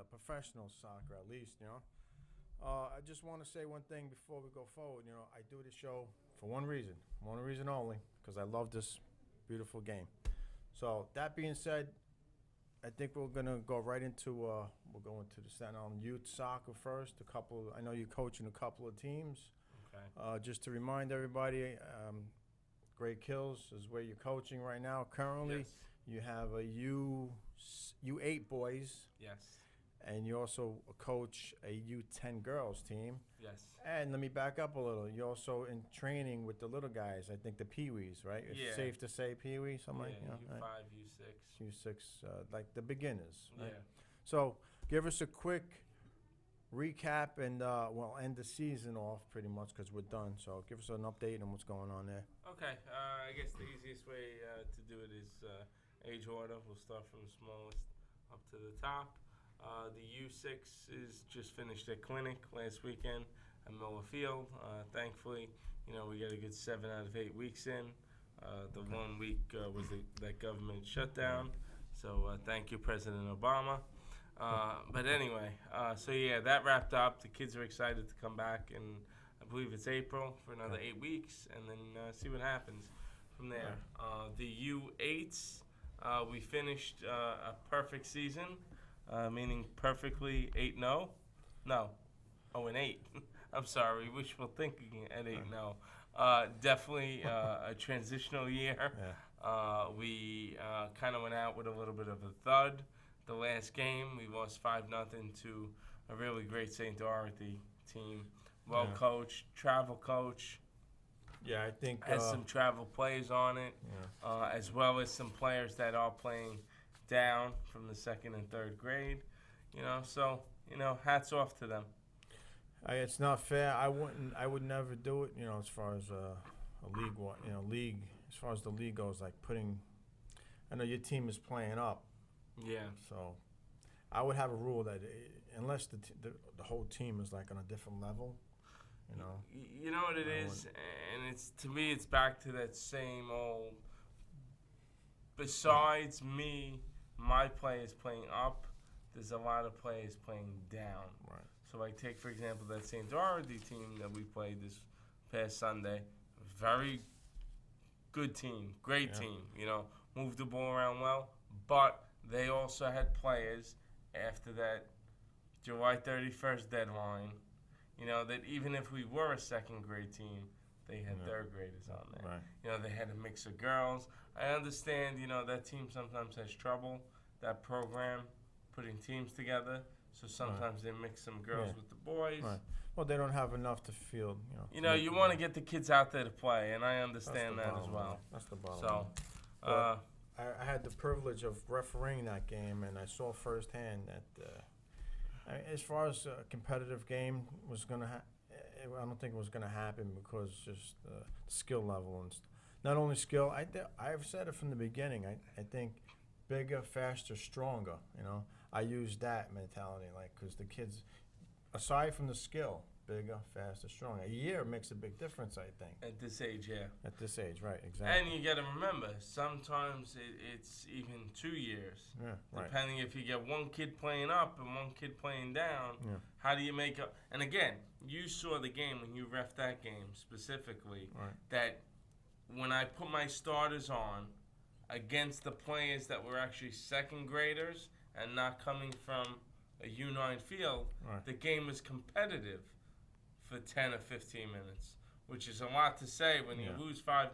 professional soccer at least. I just want to say one thing before we go forward. I do this show for one reason only, because I love this beautiful game. So that being said, I think we're gonna go right into we'll go into the Staten Island youth soccer first. I know you're coaching a couple of teams. Okay. Just to remind everybody, Great Kills is where you're coaching right now. Currently, Yes. you have a U8 boys, Yes. and you also coach a U10 girls team. Yes. And let me back up a little. You're also in training with the little guys. I think the Pee-wees, right? It's Yeah. safe to say Pee-wee, something like Yeah. right? U5, U6. U6, like the beginners. Right? Yeah. So give us a quick recap, and we'll end the season off pretty much because we're done. So give us an update on what's going on there. Okay. I guess the easiest way to do it is age order. We'll start from the smallest up to the top. The U6 is just finished their clinic last weekend at Miller Field. Thankfully, we got a good 7 out of 8 weeks in. The 1 week was that government shutdown. So thank you, President Obama. But anyway, that wrapped up. The kids are excited to come back, and I believe it's April for another 8 weeks, and then see what happens from there. The U8s, we finished a perfect season, meaning perfectly 8-0. No, 0-8. I'm sorry, wishful thinking at 8-0. Definitely a transitional year. Yeah. We kind of went out with a little bit of a thud. The last game, we lost 5-0 to a really great St. Dorothy team. Well coached, travel coach. Yeah, I think Has some travel plays on it, as well as some players that are playing down from the 2nd and 3rd grade. Hats off to them. It's not fair. I would never do it. As far as a league, league. As far as the league goes, like putting. I know your team is playing up. Yeah. So, I would have a rule that unless the whole team is like on a different level, You know what it is, and it's to me, it's back to that same old. Besides me, my players playing up, there's a lot of players playing down. Right. So I take, for example, that St. Dorothy team that we played this past Sunday. Very good team, great team. Moved the ball around well, but they also had players after that July 31st deadline. That even if we were a 2nd grade team, they had 3rd graders on there. Right. They had a mix of girls. I understand, that team sometimes has trouble, that program, putting teams together. So sometimes they mix some girls with the boys. Right. Well, they don't have enough to field. You want to get the kids out there to play, and I understand that as well. Line. That's the bottom So, line. I had the privilege of refereeing that game, and I saw firsthand that as far as a competitive game was going to I don't think it was going to happen because just the skill level and not only skill. I've said it from the beginning. I think bigger, faster, stronger. I use that mentality, because the kids, aside from the skill, bigger, faster, stronger. A year makes a big difference, I think. At this age, yeah. At this age, right, exactly. And you got to remember, sometimes it's even 2 years. Yeah, right. Depending if you get one kid playing up and one kid playing down, how do you make up? And again, you saw the game when you ref that game specifically, that when I put my starters on against the players that were actually 2nd graders and not coming from a U9 field, the game was competitive for 10 or 15 minutes, which is a lot to say when you lose 5-0,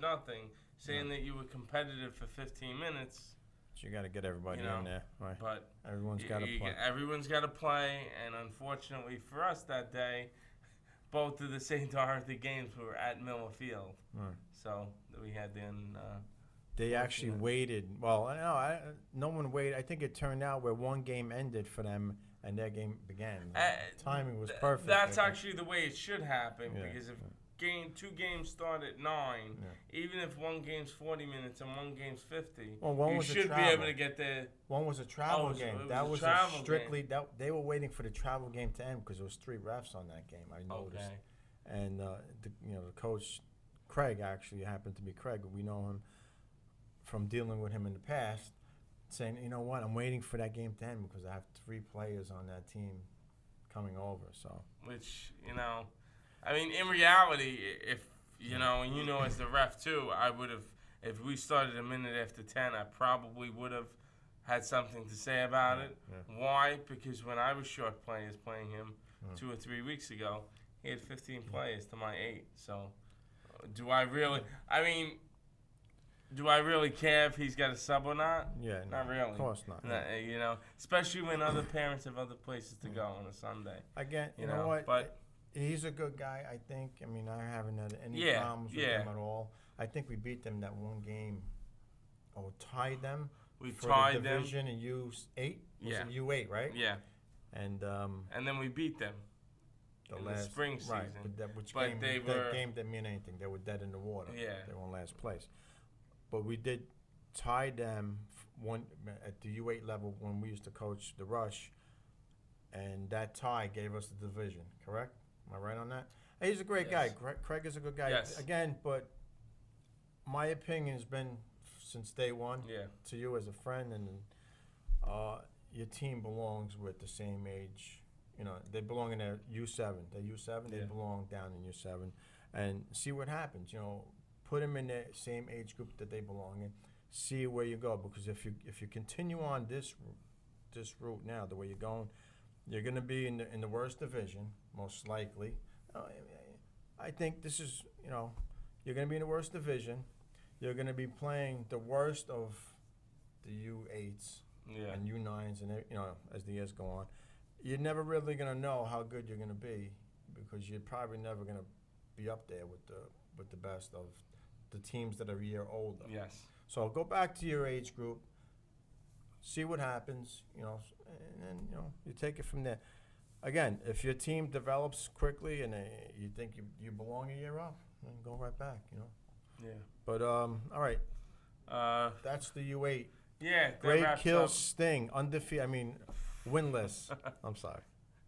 saying that you were competitive for 15 minutes. So you got to get everybody in there, right? But everyone's got to play. Everyone's got to play, and unfortunately for us that day, both of the St. Dorothy games were at Miller Field. So we had then. They actually waited. Well, no one waited. I think it turned out where one game ended for them and their game began. Timing was perfect. That's actually the way it should happen, because if 2 games start at 9, even if one game's 40 minutes and one game's 50, you should be able to get there. One was a travel game. That was strictly they were waiting for the travel game to end because there was 3 refs on that game. I noticed, and the coach Craig actually happened to be Craig. We know him from dealing with him in the past. saying, you know what, I'm waiting for that game to end because I have 3 players on that team coming over. So, which, I mean, in reality, if, and as the ref too, I would have, if we started a minute after 10, I probably would have had something to say about it. Yeah. Why? Because when I was short players playing him 2 or 3 weeks ago, he had 15 players to my 8. So, do I really? I mean, do I really care if he's got a sub or not? Yeah, Not really. Of course not. Especially when other parents have other places to go on a Sunday. Again, you know what? But he's a good guy, I think. I mean, I haven't had any problems with him at all. I think we beat them that one game, or tied them. We for tied the them. division in U8. Yeah. Was it U8, right? Yeah. And then we beat them in the spring season. Right, but that game didn't mean anything. They were dead in the water. Yeah. They were in last place. But we did tie them at the U8 level when we used to coach the Rush, and that tie gave us the division, correct? Am I right on that? Hey, he's a great guy. Craig is a good guy. Yes. Again, but my opinion has been since day one to you as a friend, and your team belongs with the same age. They belong in their U7. They're U7. They belong down in U7, and see what happens. Put them in the same age group that they belong in. See where you go, because if you continue on this route now, the way you're going, you're going to be in the worst division most likely. I think this is you're going to be in the worst division. You're going to be playing the worst of the U8s and U9s, and as the years go on, you're never really going to know how good you're going to be, because you're probably never going to be up there with the best of the teams that are a year older. Yes. So go back to your age group, see what happens, and then you take it from there. Again, if your team develops quickly and you think you belong a year up, then go right back. Yeah. But all right. That's the U8. Yeah. Great kill sting, undefeated. I mean, winless. I'm sorry.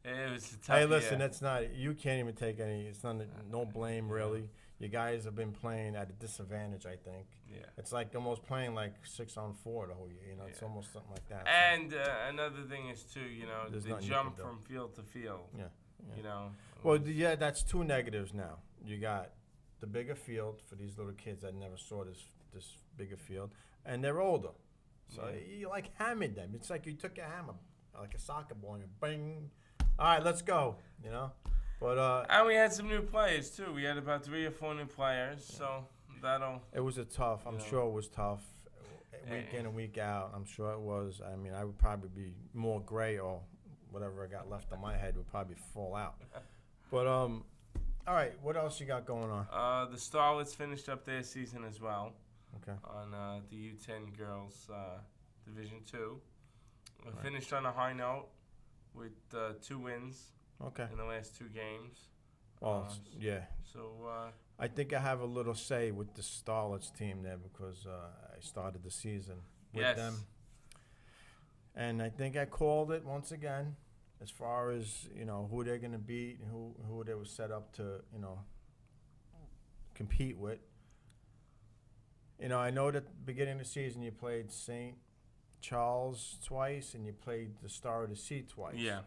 It was a tough Hey, listen, year. it's not. You can't even take any. It's not. No blame really. You guys have been playing at a disadvantage, I think. Yeah. It's like almost playing like 6-on-4 the whole year. It's almost something like that. And another thing is too, There's the nothing you jump can do. from field to field. Yeah. Well, that's 2 negatives now. You got the bigger field for these little kids that never saw this bigger field, and they're older. So you like hammered them. It's like you took a hammer, like a soccer ball, and you bang. All right, let's go. But and we had some new players too. We had about 3 or 4 new players, so that'll. It was I'm sure it was tough, week in and week out. I'm sure it was. I mean, I would probably be more gray, or whatever I got left on my head would probably fall out. But all right, what else you got going on? The Starlets finished up their season as well. Okay. On the U10 girls Division 2. We finished on a high note with 2 wins. Okay. In the last 2 games. Yeah. So I think I have a little say with the Starlets team there, because I started the season with them. And I think I called it once again, as far as who they're going to beat and who they were set up to compete with. I know that at the beginning of the season you played St. Charles twice and you played the Star of the Sea twice. Yeah.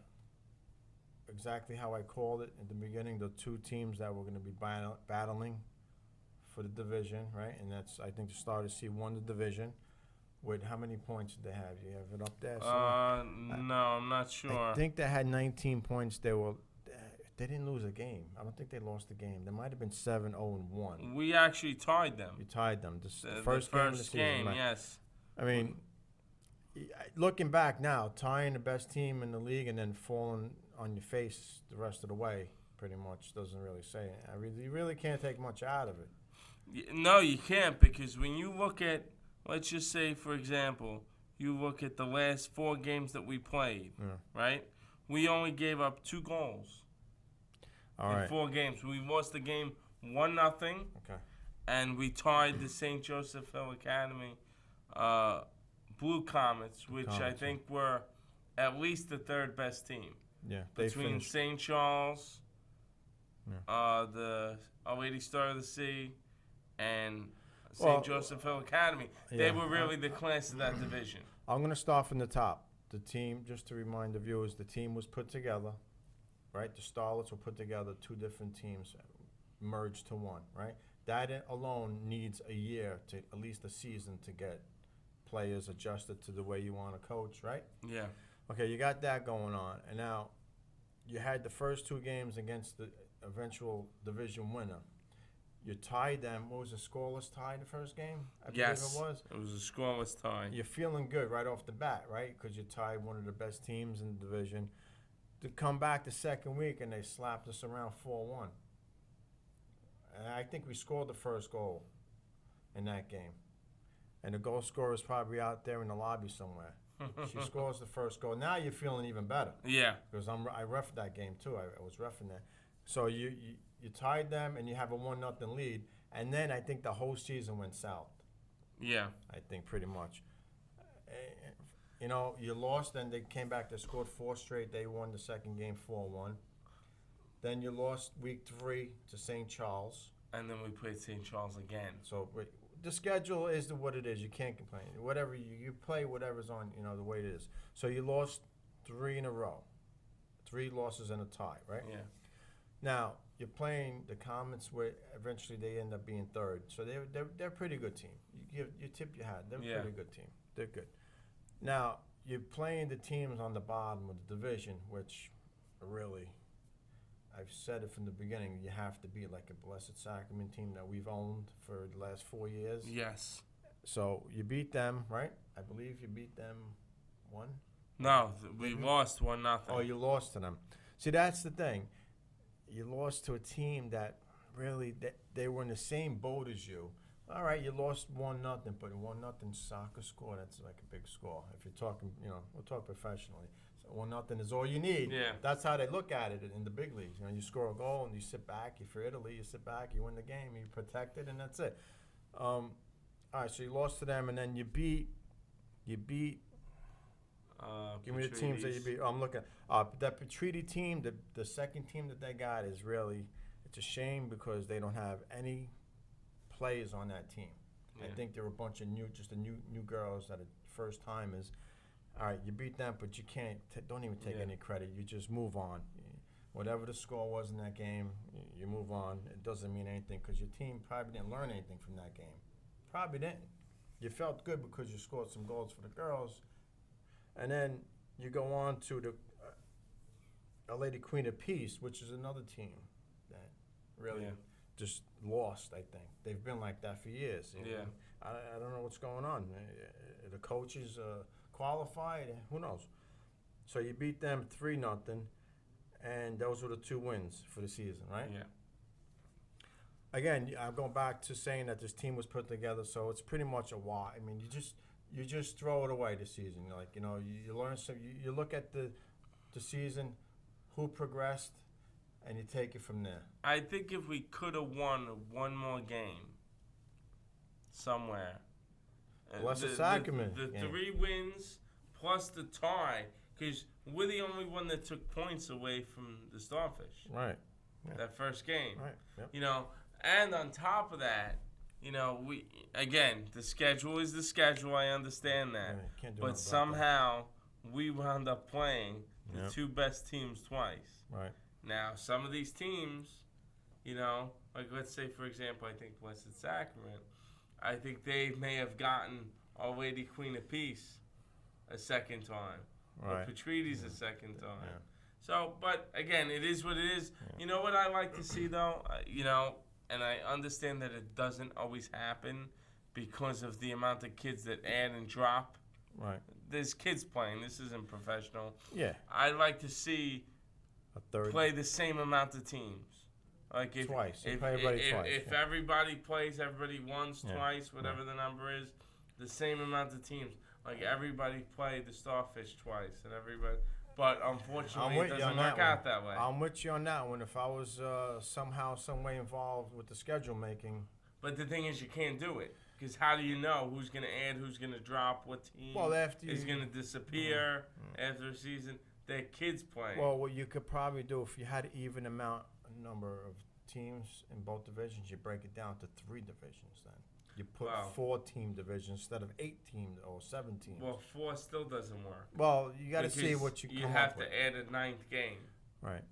Exactly how I called it at the beginning, the 2 teams that were going to be battling for the division, right? And I think the Star of the Sea won the division. With how many points did they have? You have it up there? No, I'm not sure. I think they had 19 points. They didn't lose a game. I don't think they lost a game. They might have been 7-0-1. We actually tied them. You tied them. The first game of the season. Right? Yes. I mean, looking back now, tying the best team in the league and then falling on your face the rest of the way pretty much doesn't really say it. You really can't take much out of it. No, you can't, because when you look at, let's just say, for example, you look at the last 4 games that we played, right? We only gave up 2 goals in 4 games. We lost the game 1-0. Okay. And we tied the St. Joseph Hill Academy Blue Comets, which I think were at least the 3rd best team. Yeah, between St. Charles, the Our Lady Star of the Sea, and St. Joseph Hill Academy. They yeah. were really the class of that division. I'm going to start from the top. The team, just to remind the viewers, the team was put together, right? The Starlets were put together, two different teams merged to one, right? That alone needs a year to at least a season to get players adjusted to the way you want to coach, right? Yeah. Okay, you got that going on, and now you had the first two games against the eventual division winner. You tied them. What was a scoreless tie the first game? I believe it was. It was a scoreless tie. You're feeling good right off the bat, right? Because you tied one of the best teams in the division. To come back the second week and they slapped us around 4-1. And I think we scored the first goal in that game. And the goal scorer is probably out there in the lobby somewhere. She scores the first goal. Now you're feeling even better. Yeah. Because I reffed that game too. I was reffing that. So you tied them and you have a 1-0 lead. And then I think the whole season went south. Yeah. I think pretty much. You know, you lost, then they came back. They scored 4 straight. They won the second game 4-1. Then you lost week 3 to St. Charles. And then we played St. Charles again. So the schedule is what it is. You can't complain. Whatever you play, whatever's on, the way it is. So you lost 3 in a row. 3 losses and a tie, right? Yeah. Now you're playing the Comets, where eventually they end up being 3rd. So they're a pretty good team. You tip your hat. They're a pretty good team. They're good. Now you're playing the teams on the bottom of the division, which really, I've said it from the beginning, you have to be like a Blessed Sacrament team that we've owned for the last 4 years. Yes. So you beat them, right? I believe you beat them 1? No, we lost 1-0. Oh, you lost to them. See, that's the thing. You lost to a team that really, they were in the same boat as you. All right, you lost 1-0, but 1-0 soccer score, that's like a big score. If you're talking, we'll talk professionally. 1-0 is all you need. Yeah. That's how they look at it in the big leagues. You score a goal and you sit back. If you're Italy, you sit back, you win the game, you protect it, and that's it. All right, so you lost to them, and then you beat. Give me the teams that you beat. Oh, I'm looking. That Petriti team, the second team that they got is really, it's a shame because they don't have any players on that team. Yeah. I think they're a bunch of new girls that are first timers. All right, you beat them, but you can't. Don't even take any credit. You just move on. Whatever the score was in that game, you move on. It doesn't mean anything because your team probably didn't learn anything from that game. Probably didn't. You felt good because you scored some goals for the girls, and then you go on to the Lady Queen of Peace, which is another team that really just lost. I think they've been like that for years. I don't know what's going on. The coaches qualified. Who knows? So you beat them 3-0, and those were the 2 wins for the season, right? Yeah. Again, I'm going back to saying that this team was put together, so it's pretty much a why. I mean, you just throw it away this season. You learn some. You look at the season, who progressed, and you take it from there. I think if we could have won 1 more game somewhere. Blessed Sacrament. The 3 wins plus the tie, because we're the only one that took points away from the Starfish. Right. Yeah. That first game. Right. Yep. And on top of that, we the schedule is the schedule. I understand that, but somehow we wound up playing the 2 best teams twice. Right. Now, some of these teams, like let's say for example, I think Blessed Sacrament, I think they may have gotten Our Lady Queen of Peace a second time, right? Or Petriti's a second time. Yeah. So, but again, it is what it is. Yeah. You know what I like to see though, and I understand that it doesn't always happen because of the amount of kids that add and drop. Right. There's kids playing. This isn't professional. Yeah. I'd like to see a third play the same amount of teams. Like twice. If everybody plays, everybody once, twice, whatever the number is, the same amount of teams. Like everybody played the Starfish twice, and everybody. But unfortunately, it doesn't work out that way. I'm with you on that one. If I was somehow, some way involved with the schedule making. But the thing is, you can't do it. Because how do you know who's going to add, who's going to drop, what team is going to disappear after a season? They're kids playing. Well, what you could probably do if you had an even number of teams in both divisions, you break it down to 3 divisions then. You put Wow. 4-team divisions instead of 8 teams or 7 teams. Well, 4 still doesn't work. Well, you got to see Because what you you come have up with. to add a 9th game. Right.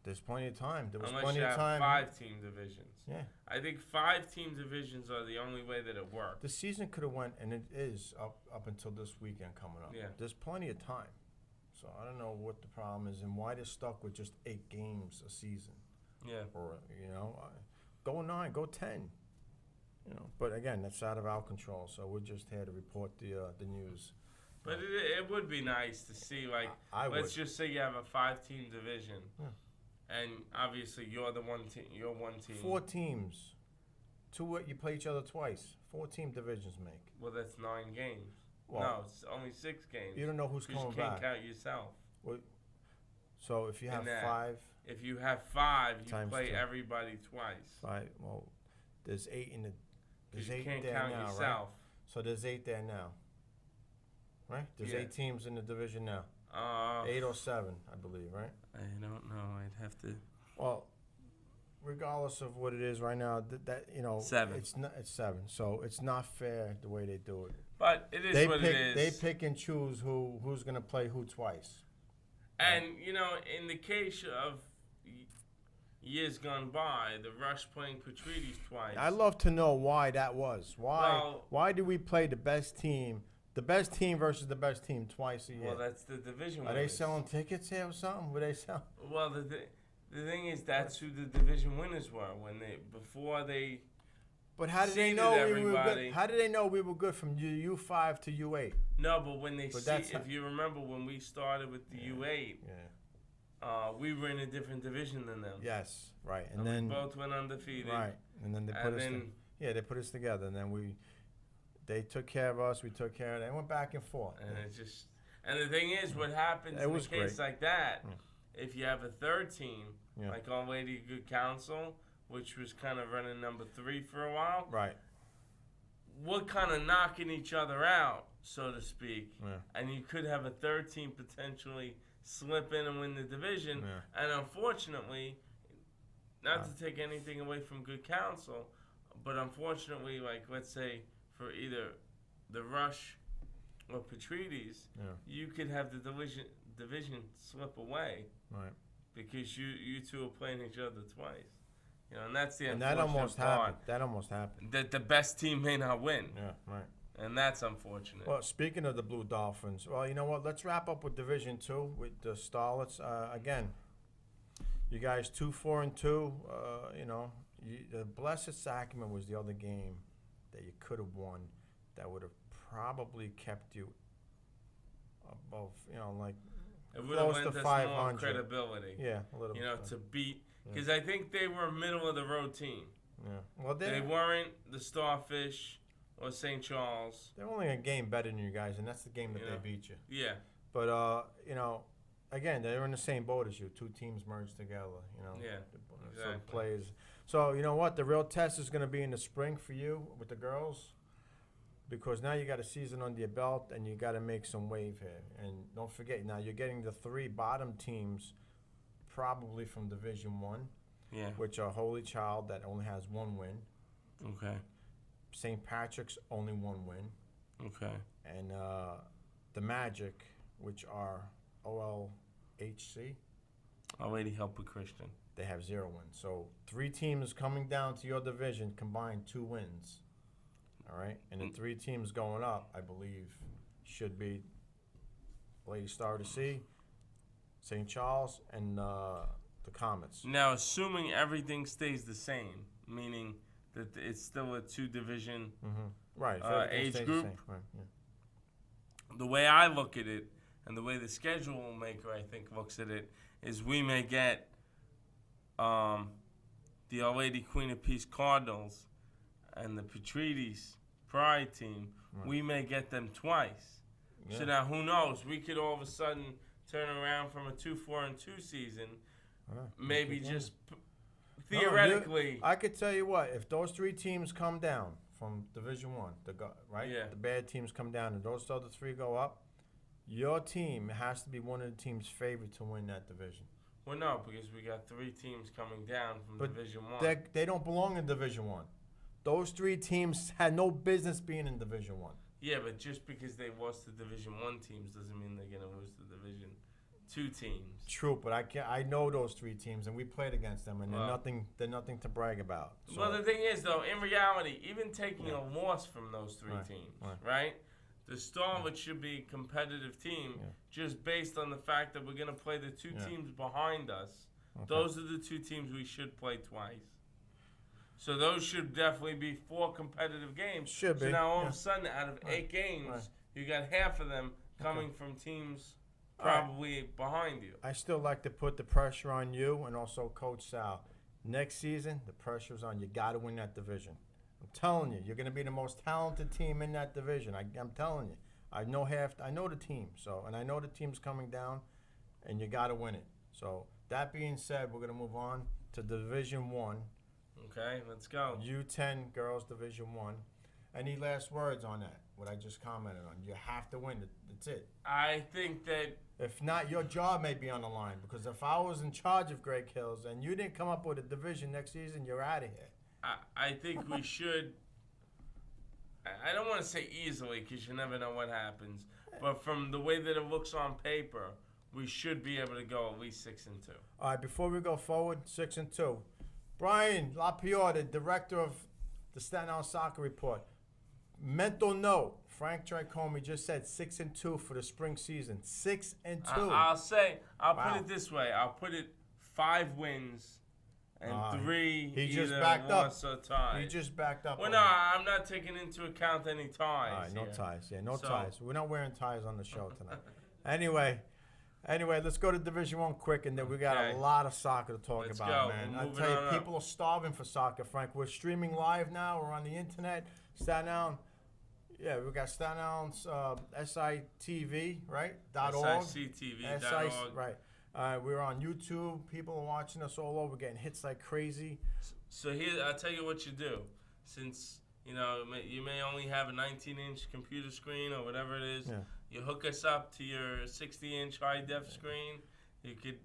There's plenty of time. There was Unless plenty you of have time. 5-team divisions. Yeah. I think 5-team divisions are the only way that it works. The season could have went, and it is up until this weekend coming up. Yeah. There's plenty of time. So I don't know what the problem is and why they're stuck with just 8 games a season. Yeah. Or, go 9, go 10. But again, that's out of our control. So we're just here to report the news. But it would be nice to see, like, I let's would. just say you have a 5-team division. Yeah. And obviously you're the one team. You're one team. 4 teams. 2, you play each other twice. 4-team divisions make. Well, that's 9 games. Well, no, it's only 6 games. You don't know who's 'Cause coming you can't back. count yourself. So if you have that. 5, If you have 5, you Times play 2. everybody twice. 5. Well, there's 8 in the. Because There's you 8 can't there count now, yourself. right? So there's 8 there now. Right? There's Yeah. 8 teams in the division now. 8 or 7, I believe, right? I don't know. I'd have to. Well, regardless of what it is right now, 7. It's 7. So it's not fair the way they do it. But it is They what pick. it is. They pick and choose who's going to play who twice. And, in the case of years gone by, the Rush playing Patrides twice. I'd love to know why that was. Why do we play the best team versus the best team twice a year? Well, that's the division Are they winners. selling tickets here or something? Were they selling? Well, the thing is, that's who the division winners were before they. But how did they Seeded know we were everybody. good? How did they know we were good from U5 to U8? No, but when they But see, that's if you remember when we started with the U8, Yeah. we were in a different division than them. Yes. Right. And then we both went undefeated. right. And then they put And us. then They put us together, and then they took care of us. We took care of them. It went back and forth. and the thing is, what happens It in a was case great. like that, Yeah. if you have a third team, Yeah. like Our Lady of Good Counsel, which was kind of running number 3 for a while, Right. we're kind of knocking each other out, so to speak. Yeah. And you could have a third team potentially slip in and win the division. Yeah. And unfortunately, not to take anything away from Good Counsel, but unfortunately, like let's say for either the Rush or Patrides, Yeah. you could have the division slip away Right. because you two are playing each other twice. And that's the And that unfortunate almost part. happened. That almost happened. That the best team may not win. Yeah. Right. And that's unfortunate. Well, speaking of the Blue Dolphins, well, you know what? Let's wrap up with Division 2 with the Starlets. Again, you guys 2-4-2. The Blessed Sacrament was the other game that you could have won that would have probably kept you above, like it would have close lent to us more 500. credibility. Yeah, a little bit. To beat. Because I think they were a middle of the road team. Yeah. Well, They weren't the Starfish or St. Charles. they're only a game better than you guys, and that's the game that Yeah. they beat you. Yeah. But again, they're in the same boat as you. 2 teams merged together. Yeah, So exactly. players. So you know what? The real test is going to be in the spring for you with the girls, because now you got a season under your belt and you got to make some wave here. And don't forget, now you're getting the 3 bottom teams, probably from Division 1, Yeah. which are Holy Child that only has 1 win, Okay. St. Patrick's only 1 win, Okay. and the Magic, which are OLHC. Our Lady Help a Christian. They have 0 wins. So 3 teams coming down to your division combined 2 wins. All right? And the 3 teams going up, I believe, should be Lady Star of the Sea, St. Charles, and the Comets. Now, assuming everything stays the same, meaning that it's still a 2-division, Right. if age everything stays the group. same. Right, yeah. the way I look at it, and the way the schedule maker, I think, looks at it, is we may get the Our Lady Queen of Peace Cardinals and the Patrides Pride team. Right. We may get them twice. Yeah. So now, who knows? We could all of a sudden turn around from a 2-4-2 season, maybe just No, theoretically. I could tell you what, if those 3 teams come down from Division 1, right? Yeah. The bad teams come down and those other 3 go up, your team has to be one of the teams favored to win that division. Well, no, because we got 3 teams coming down from But Division 1. They don't belong in Division 1. Those 3 teams had no business being in Division 1. Yeah, but just because they lost to Division 1 teams doesn't mean they're going to lose to Division 2 teams. True, but I know those 3 teams, and we played against them, and they're nothing to brag about. So. Well, the thing is, though, in reality, even taking a loss from those 3 teams, right? To start with should be a competitive team, just based on the fact that we're going to play the 2 teams behind us. Okay. Those are the 2 teams we should play twice. So those should definitely be 4 competitive games. Should be. So now all of a sudden, out of 8 games, you got half of them coming from teams probably behind you. I still like to put the pressure on you and also Coach Sal. Next season, the pressure's on you. Got to win that division. I'm telling you, you're going to be the most talented team in that division. I'm telling you. I know the team, and I know the team's coming down, and you got to win it. So that being said, we're going to move on to Division 1. Okay, let's go. U10 Girls Division 1. Any last words on that? What I just commented on. You have to win. That's it. I think that... If not, your job may be on the line. Because if I was in charge of Greg Hills and you didn't come up with a division next season, you're out of here. I think we should... I don't want to say easily because you never know what happens. But from the way that it looks on paper, we should be able to go at least 6-2. All right, before we go forward, 6-2. Brian LaPiore, the director of the Staten Island Soccer Report. Mental note: Frank Tricomi just said 6-2 for the spring season. 6-2. I'll put it this way. I'll put it 5 wins and 3 he just either backed loss up. or ties. He just backed up. Well, no, I'm not taking into account any ties. All right, no ties. Yeah, no ties. We're not wearing ties on the show tonight. Anyway, let's go to Division 1 quick, and then we got a lot of soccer to talk about, man. I tell you, people are starving for soccer, Frank. We're streaming live now. We're on the internet. Staten Island. Yeah, we got Staten Island's CTV, right? .org. CTV.org. Right. We're on YouTube. People are watching us all over, getting hits like crazy. So here, I'll tell you what you do. Since, you may only have a 19-inch computer screen or whatever it is. Yeah. You hook us up to your 60-inch high-def screen. You could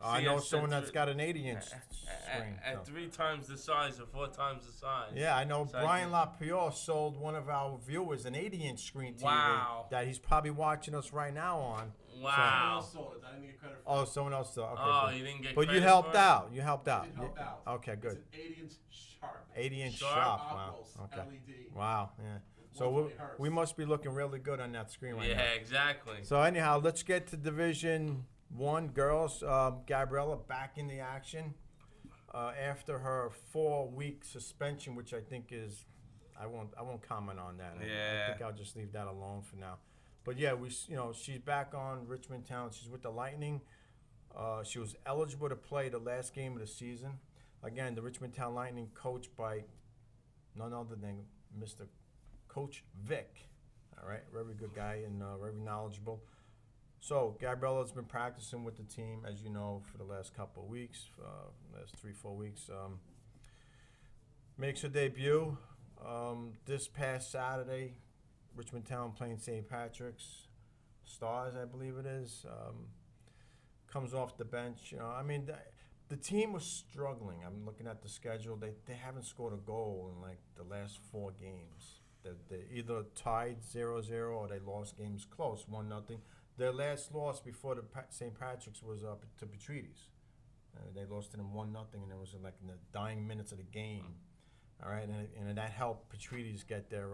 I know someone that's got an 80-inch screen. At 3 times the size or 4 times the size. Yeah, I know Brian LaPiore sold one of our viewers an 80-inch screen TV that he's probably watching us right now on. Wow. Someone else sold it. I didn't get credit for it. Someone else sold it. Okay, good. You didn't get but credit you helped for it? out. You helped out. I did help out. Okay, good. It's an 80-inch sharp. 80-inch Sharp? sharp. Wow. Okay. LED. Wow. Yeah. So we must be looking really good on that screen right now. Yeah, exactly. So anyhow, let's get to Division 1 girls. Gabriella back in the action after her 4-week suspension, which I think is, I won't comment on that. Yeah. I think I'll just leave that alone for now. But yeah, she's back on Richmond Town. She's with the Lightning. She was eligible to play the last game of the season. Again, the Richmond Town Lightning, coached by none other than Mr. Coach Vic. All right, very good guy and very knowledgeable. So Gabriella's been practicing with the team, as you know, for the last couple of weeks, last 3-4 weeks. Makes her debut this past Saturday. Richmond Town playing St. Patrick's Stars, I believe it is. Comes off the bench. The team was struggling. I'm looking at the schedule. They haven't scored a goal in like the last 4 games. They either tied 0-0 or they lost games close, 1-0. Their last loss before the St. Patrick's was to Petrides. They lost to them 1-0, and it was like in the dying minutes of the game. All right, and that helped Petrides get their.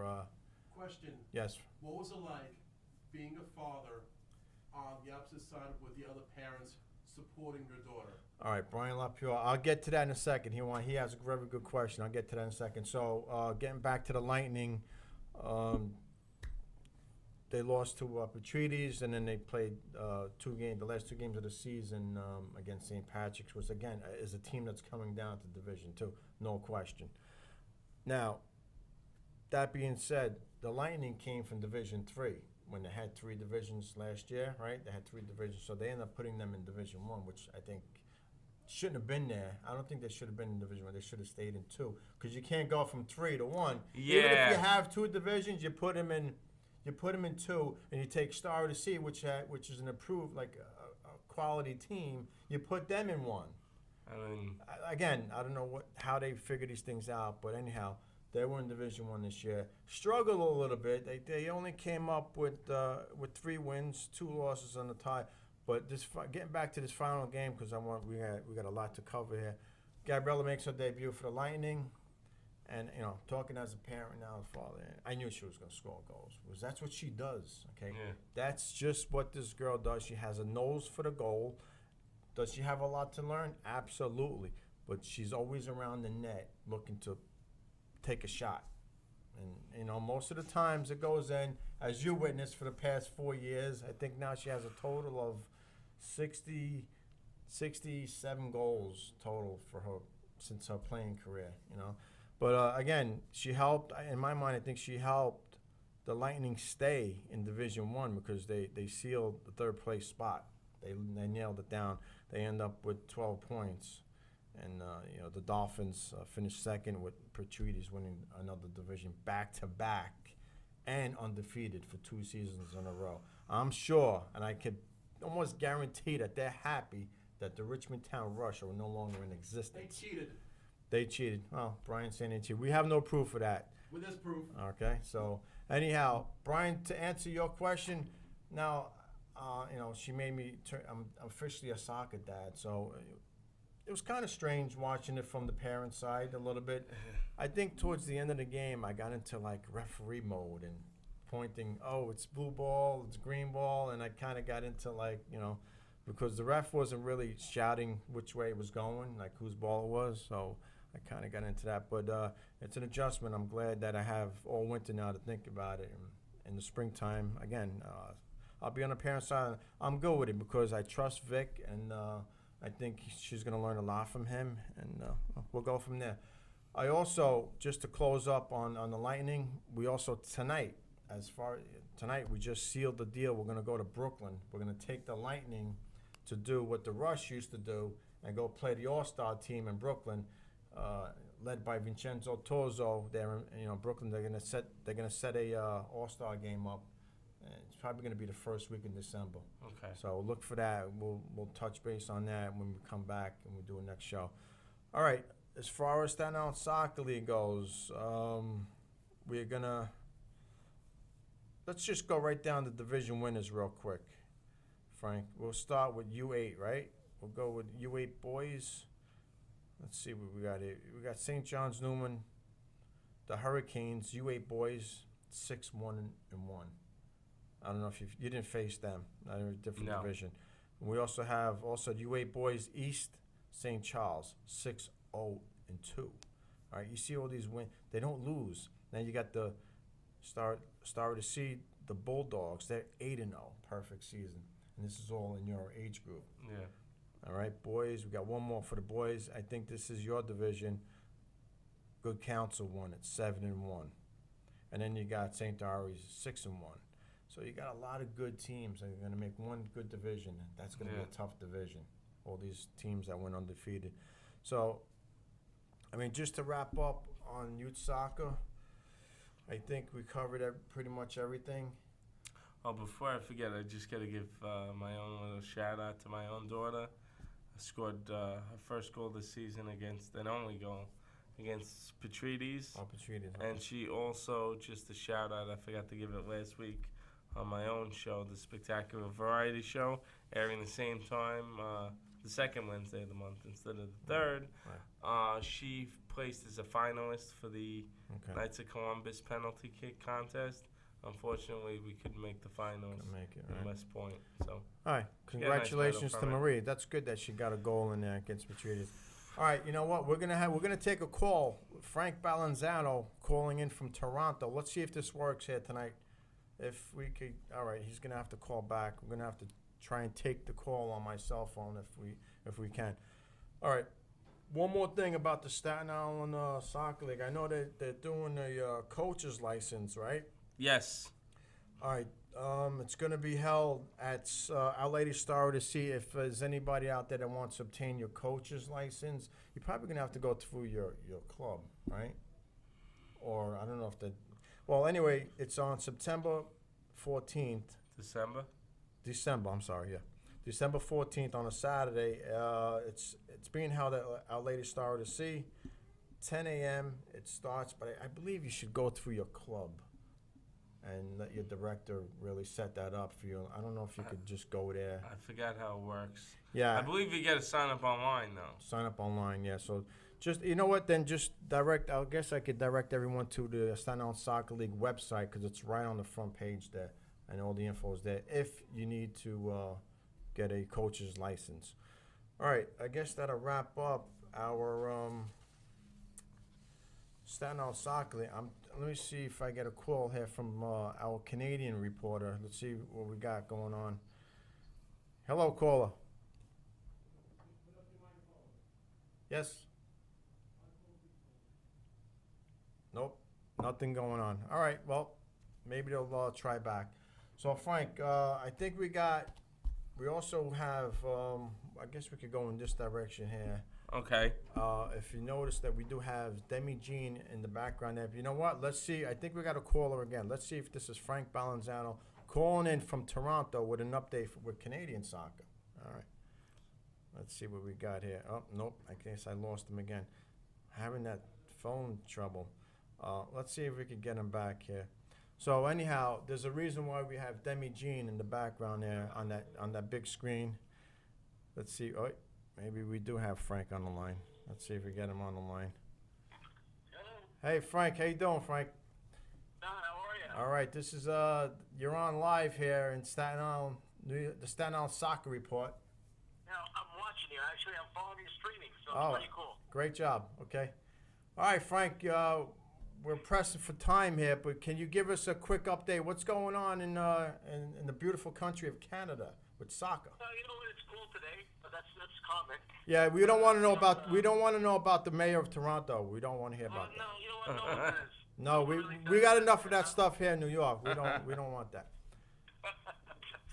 Question. Yes. What was it like being a father on the opposite side with the other parents supporting their daughter? All right, Brian LaPiore. I'll get to that in a second. He has a very good question. I'll get to that in a second. So getting back to the Lightning. They lost to Petrides, and then they played the last 2 games of the season against St. Patrick's, which again is a team that's coming down to Division 2, no question. Now, that being said, the Lightning came from Division 3 when they had 3 divisions last year, right? They had 3 divisions, so they ended up putting them in Division 1, which I think shouldn't have been there. I don't think they should have been in Division 1. They should have stayed in 2, because you can't go from 3 to 1. Yeah. Even if you have 2 divisions, you put them in 2, and you take Star of the Sea, which is an improved, like a quality team, you put them in one. I mean, Again, I don't know how they figure these things out, but anyhow, they were in Division One this year. Struggled a little bit. They only came up with 3 wins, 2 losses, and a tie. But getting back to this final game, because we got a lot to cover here. Gabriella makes her debut for the Lightning, and talking as a parent now, a father, I knew she was going to score goals because that's what she does. Okay, yeah. That's just what this girl does. She has a nose for the goal. Does she have a lot to learn? Absolutely, but she's always around the net looking to take a shot. And most of the times it goes in, as you witnessed for the past 4 years. I think now she has a total of 67 goals total for her since her playing career. But again, she helped. In my mind, I think she helped the Lightning stay in Division One because they sealed the 3rd place spot. They nailed it down. They end up with 12 points. And, the Dolphins finished 2nd with Patrides winning another division back-to-back and undefeated for 2 seasons in a row. I'm sure, and I could almost guarantee that they're happy that the Richmond Town Rush are no longer in existence. They cheated. They cheated. Oh, Brian saying they cheated. We have no proof of that. With this proof. Okay, so anyhow, Brian, to answer your question, now, she made me I'm officially a soccer dad, so it was kind of strange watching it from the parent side a little bit. I think towards the end of the game, I got into like referee mode and pointing, it's blue ball, it's green ball, and I kind of got into because the ref wasn't really shouting which way it was going, like whose ball it was, so I kind of got into that. But it's an adjustment. I'm glad that I have all winter now to think about it. In the springtime, again, I'll be on the parent side. I'm good with it because I trust Vic, and I think she's going to learn a lot from him, and we'll go from there. I also, just to close up on the Lightning, we also tonight we just sealed the deal. We're going to go to Brooklyn. We're going to take the Lightning to do what the Rush used to do and go play the All-Star team in Brooklyn, led by Vincenzo Tozzo. There, Brooklyn. They're going to set a All-Star game up. It's probably going to be the first week in December. Okay. So look for that. We'll touch base on that when we come back and we do a next show. All right. As far as Staten Island Soccer League goes, let's just go right down to division winners real quick, Frank. We'll start with U8, right? We'll go with U8 boys. Let's see what we got here. We got St. John's Newman, the Hurricanes, U8 boys, 6-1-1. I don't know if you didn't face them. Not in a different division. We also have U8 boys East St. Charles 6-0-2. All right, you see all these wins. They don't lose. Then you got the star of the seed, the Bulldogs. They're 8-0, perfect season. And this is all in your age group. Yeah. All right, boys. We got one more for the boys. I think this is your division. Good Counsel won it 7-1, and then you got St. Ari's 6-1. So you got a lot of good teams, and you're going to make one good division. That's going to be a tough division, all these teams that went undefeated. So, just to wrap up on youth soccer, I think we covered pretty much everything. Oh, before I forget, I just got to give my own little shout-out to my own daughter. I scored her first goal this season against Patrides. Oh, Patrides. And she also, just a shout-out, I forgot to give it last week, on my own show, the Spectacular Variety Show, airing the same time, the second Wednesday of the month instead of the third. Right. She placed as a finalist for the Knights of Columbus penalty kick contest. Unfortunately, we couldn't make the finals. Couldn't make it, right. West Point. So. All right. Congratulations to Marie. That's good that she got a goal in there against Patrides. All right, you know what? We're gonna take a call. Frank Balanzano calling in from Toronto. Let's see if this works here tonight. If we could, all right, he's gonna have to call back. We're gonna have to try and take the call on my cell phone if we can. All right. One more thing about the Staten Island Soccer League. I know they're doing a coach's license, right? Yes. All right. It's going to be held at Our Lady Star to see if there's anybody out there that wants to obtain your coach's license. You're probably going to have to go through your club, right? Or I don't know if that. Well, anyway, it's on September 14th. December, I'm sorry, yeah. December 14th on a Saturday. It's being held at Our Lady Star of the Sea. 10 a.m. it starts, but I believe you should go through your club and let your director really set that up for you. I don't know if you could just go there. I forgot how it works. Yeah. I believe you got to sign up online, though. Sign up online, yeah. So just, you know what, then just direct, I guess I could direct everyone to the Staten Island Soccer League website because it's right on the front page there and all the info is there if you need to get a coach's license. All right, I guess that'll wrap up our Staten Island Soccer League. Let me see if I get a call here from our Canadian reporter. Let's see what we got going on. Hello, caller. Yes? Nope, nothing going on. All right, well, maybe they'll try back. So, Frank, I think we also have, I guess we could go in this direction here. Okay. If you notice that we do have Demi Jean in the background there. You know what? Let's see. I think we got a caller again. Let's see if this is Frank Balanzano calling in from Toronto with an update with Canadian soccer. All right. Let's see what we got here. Oh, nope. I guess I lost him again. Having that phone trouble. Let's see if we can get him back here. So anyhow, there's a reason why we have Demi Jean in the background there on that big screen. Let's see. Oh, maybe we do have Frank on the line. Let's see if we get him on the line. Hello. Hey, Frank. How you doing, Frank? Don, how are you? All right. This is you're on live here in Staten Island, the Staten Island Soccer Report. Now, I'm watching you. Actually, I'm following you streaming, so Oh, it's pretty cool. great job. Okay. All right, Frank. We're pressing for time here, but can you give us a quick update? What's going on in the beautiful country of Canada with soccer? You know what? It's cool today, but that's common. Yeah, we don't want to know about the mayor of Toronto. We don't want to hear about that. No, you know what? No one is. No, we got enough of that stuff here in New York. We don't want that.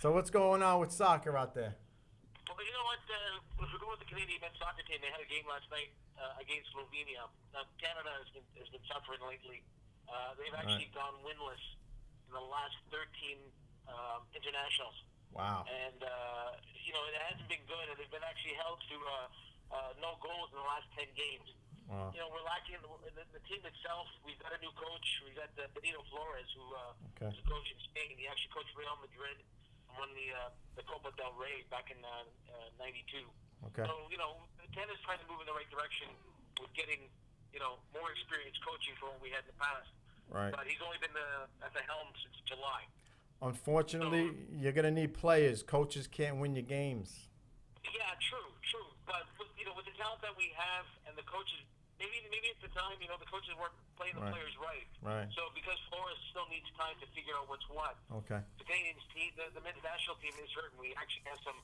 So what's going on with soccer out there? Well, you know what? If we go with the Canadian men's soccer team, they had a game last night against Slovenia. Now, Canada has been suffering lately. They've actually gone winless in the last 13 internationals. Wow. And, it hasn't been good, and they've been actually held to no goals in the last 10 games. Wow. We're lacking the team itself. We've got a new coach. We've got Benito Flores, who is a coach in Spain. He actually coached Real Madrid and won the Copa del Rey back in '92. Okay. So, Canada's trying to move in the right direction with getting, more experienced coaching for what we had in the past. Right. But he's only been at the helm since July. Unfortunately, you're gonna need players. Coaches can't win your games. Yeah, true. But with the talent that we have and the coaches, maybe at the time, the coaches weren't playing the players right. Right. So because Flores still needs time to figure out what's what. Okay. The Canadian team, the men's national team is hurt. We actually have some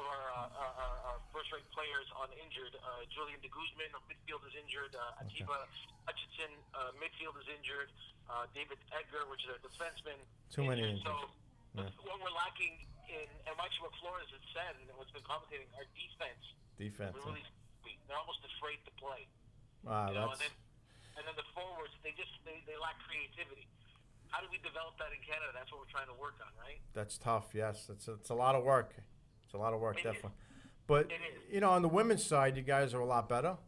of our first-rate players on injured. Julian de Guzman, midfield, is injured. Atiba Hutchinson, midfield, is injured. David Edgar, which is a defenseman. Too many injuries. So what we're lacking in, and actually what Flores had said, and what's been commentating, our defense. Defense. We're really weak. They're almost afraid to play. Wow, and then the forwards, they lack creativity. How do we develop that in Canada? That's what we're trying to work on, right? That's tough. Yes, it's a lot of work. It's a lot of work, definitely. But on the women's side, you guys are a lot better.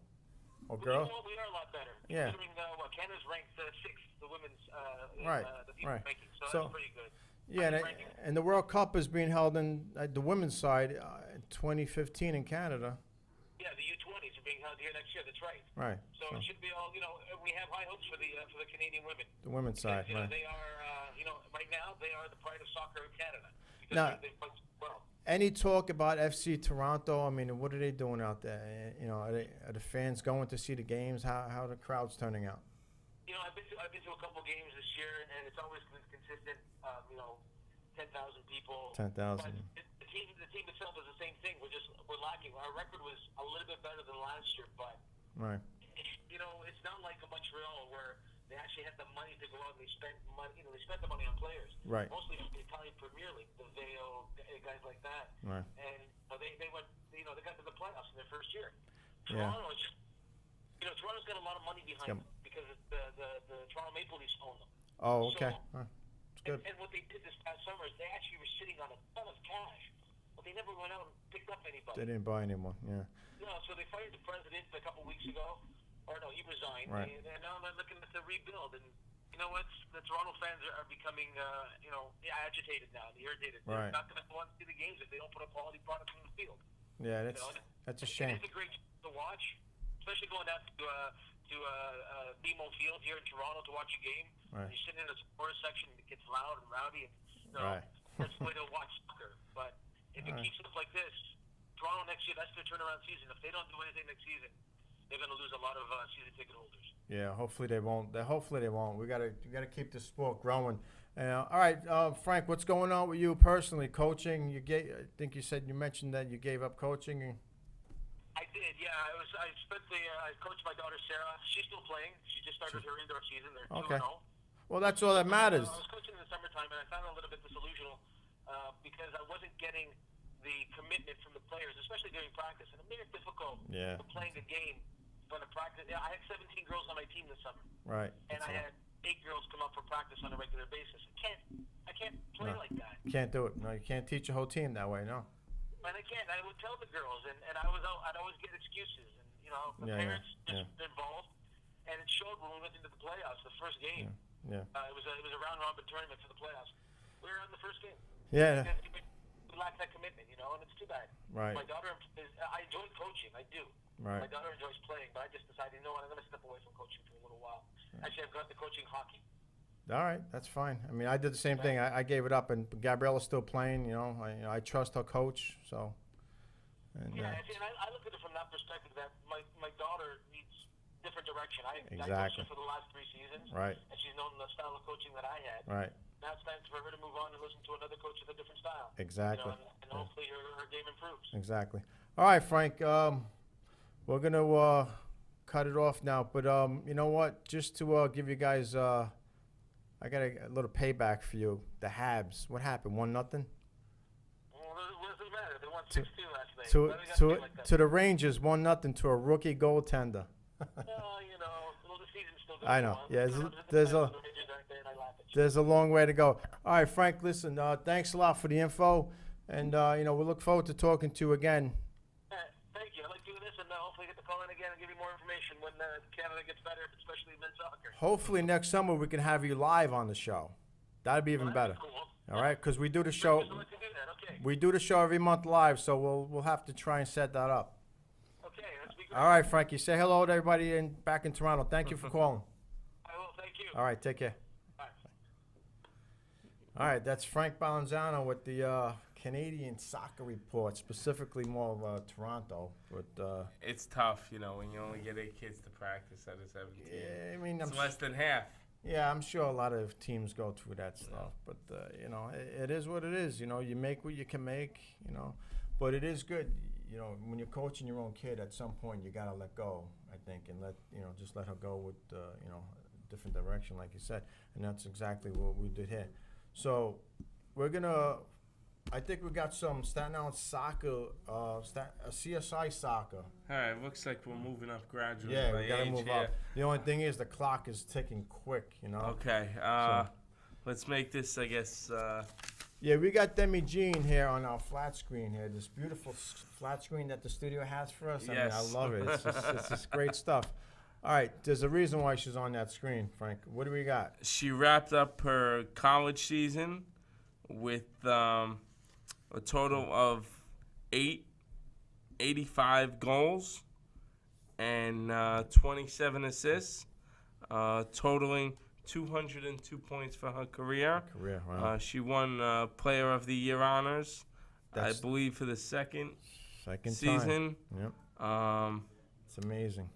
Or girls? Well, we are a lot better. Yeah. Considering Canada's ranked sixth, the women's Right. The FIFA ranking, so that's pretty good. Yeah, and the World Cup is being held in the women's side in 2015 in Canada. Yeah, the U20s are being held here next year. That's right. Right. So it should be all. We have high hopes for the Canadian women. The women's side, Because, right. They are. Right now they are the pride of soccer in Canada. Because Now, they play well. Any talk about FC Toronto? I mean, what are they doing out there? Are the fans going to see the games? How are the crowds turning out? I've been to a couple games this year, and it's always been consistent. 10,000 people. 10,000. But the team itself is the same thing. We're lacking. Our record was a little bit better than last year, but Right. It's not like a Montreal where they actually have the money to go out and they spend money. They spent the money on players. Right. Mostly the Italian Premier League, the Veo, guys like that. Right. And they went. They got to the playoffs in their first year. Yeah. Toronto is just. Toronto's got a lot of money behind them because the Toronto Maple Leafs own them. Oh, okay. So, It's good. And what they did this past summer is they actually were sitting on a ton of cash. they never went out and picked up anybody. They didn't buy anyone. Yeah. No, so they fired the president a couple weeks ago. Or no, he resigned. Right. And now they're looking at the rebuild. And you know what? The Toronto fans are becoming, agitated now. And irritated. Right. They're not going to want to see the games if they don't put a quality product on the field. Yeah, that's a shame. It's a great to watch, especially going down to BMO Field here in Toronto to watch a game. Right. You're sitting in the sports section, it gets loud and rowdy. And, Right. That's the way to watch soccer. But if it Right. keeps up like this, Toronto next year, that's their turnaround season. If they don't do anything next season, they're going to lose a lot of season ticket holders. Yeah, hopefully they won't. Hopefully they won't. We gotta keep the sport growing. All right, Frank, what's going on with you personally? Coaching? I think you mentioned that you gave up coaching. I did, yeah. I coached my daughter Sarah. She's still playing. She just started her indoor season. They're 2-0. Well, that's all that matters. I was coaching in the summertime, and I found it a little bit disillusional because I wasn't getting the commitment from the players, especially during practice, and it made it difficult playing the game. But in practice, I had 17 girls on my team this summer, Right. and I had 8 girls come up for practice on a regular basis. I can't play like that. You can't do it. No, you can't teach a whole team that way. No. And I can't. I would tell the girls, and I'd always get excuses, and the parents just involved, and it showed when we went into the playoffs, the first game. Yeah. It was a round robin tournament for the playoffs. We were in the first game. Yeah. We lacked that commitment, and it's too bad. Right. My daughter, I enjoy coaching. I do. Right. My daughter enjoys playing, but I just decided, I'm going to step away from coaching for a little while. Actually, I've got the coaching hockey. All right, that's fine. I mean, I did the same thing. I gave it up, and Gabriella's still playing. I trust her coach, so. And, and I look at it from that perspective that my daughter needs different direction. I coached her for the last 3 seasons, right? And she's known the style of coaching that I had. Right. Now it's time for her to move on and listen to another coach with a different style. Exactly. And hopefully her game improves. Exactly. All right, Frank. We're gonna cut it off now, but you know what? Just to give you guys, I got a little payback for you. The Habs. What happened? 1-0. Well, what does it matter? They won 6-2 last night. To the Rangers, 1-0 to a rookie goaltender. Well, the season's still going I know. on. Yeah, there's a long way to go. All right, Frank. Listen. Thanks a lot for the info, and we look forward to talking to you again. Thank you. I like doing this, and hopefully get to call in again and give you more information when Canada gets better, especially men's soccer. Hopefully next summer we can have you live on the show. That'd be even better. Cool. All right, because we do the show. Okay. We do the show every month live, so we'll have to try and set that up. Okay, that's be great. All right, Frankie. Say hello to everybody back in Toronto. Thank you for calling. I will. Thank you. All right, take care. Bye. All right, that's Frank Balanzano with the Canadian soccer report, specifically more of Toronto. But it's tough, when you only get 8 kids to practice out of 17. yeah, I mean, It's less than half. Yeah, I'm sure a lot of teams go through that stuff, but it is what it is. You make what you can make. But it is good. When you're coaching your own kid, at some point you gotta let go. I think, and just let her go with a different direction, like you said, and that's exactly what we did here. So we're gonna. I think we got some Staten Island soccer, CSI soccer. All right, looks like we're moving up gradually. Yeah, by we gotta age move here. up. The only thing is the clock is ticking quick. Okay, let's make this, I guess. Yeah, we got Demi Jean here on our flat screen here. This beautiful flat screen that the studio has for us. Yes. I mean, I love it. It's just great stuff. All right, there's a reason why she's on that screen, Frank. What do we got? She wrapped up her college season with a total of 85 goals and 27 assists, totaling 202 points for her career. Wow. She won Player of the Year honors, I That's believe, for the second time. season. Yep. It's amazing.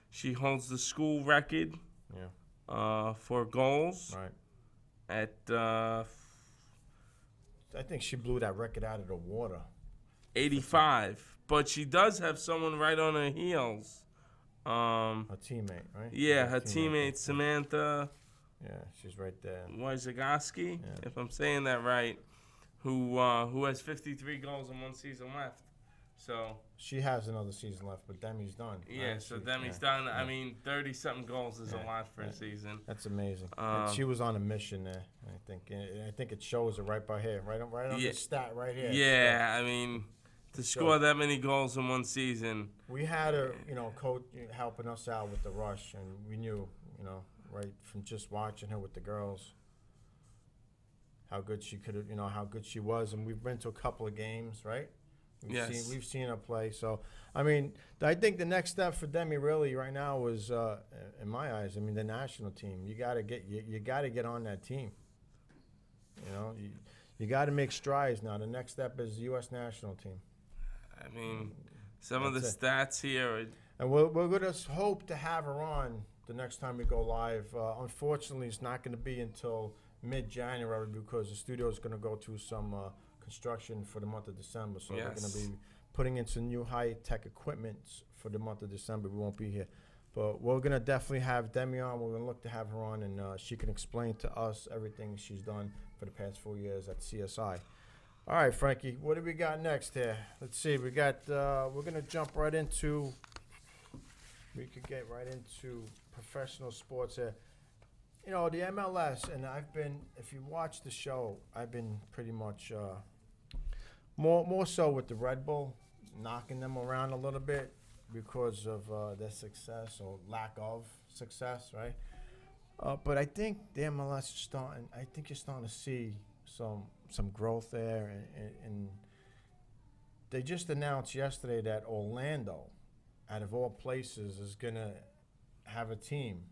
She holds the school record for goals Right. at I think she blew that record out of the water. 85. But she does have someone right on her heels. Her teammate, right? Yeah, her teammate Samantha Yeah, she's right there. Wojciechowski, Yeah. if I'm saying that right, who has 53 goals in one season left. So She has another season left, but Demi's done. yeah, right? so She- Demi's yeah, done. yeah. I mean, 30-something goals is Yeah, a lot for yeah. a season. That's amazing. And she was on a mission there, I think. And I think it shows it right by here, right on Yeah. the stat right here. Yeah, I mean, to So- score that many goals in one season. We had her, coach helping us out with the rush, and we knew, right from just watching her with the girls, how good she could have, how good she was, and we've been to a couple of games, right? Yes. We've seen her play. So, I mean, I think the next step for Demi really right now is, in my eyes, the national team. You got to get on that team. You got to make strides now. The next step is the U.S. national team. I mean, some of the That's stats here. And we're going to hope to have her on the next time we go live. Unfortunately, it's not going to be until mid-January because the studio is going to go through some construction for the month of December. So we're going Yes. to be putting in some new high-tech equipment for the month of December. We won't be here. But we're going to definitely have Demi on. We're going to look to have her on, and she can explain to us everything she's done for the past 4 years at CSI. All right, Frankie, what do we got next here? Let's see. We're going to jump right into, we could get right into professional sports here. The MLS, and if you watch the show, I've been pretty much more so with the Red Bull, knocking them around a little bit because of their success or lack of success, right? But I think the MLS is starting. I think you're starting to see some growth there, and they just announced yesterday that Orlando, out of all places, is gonna have a team,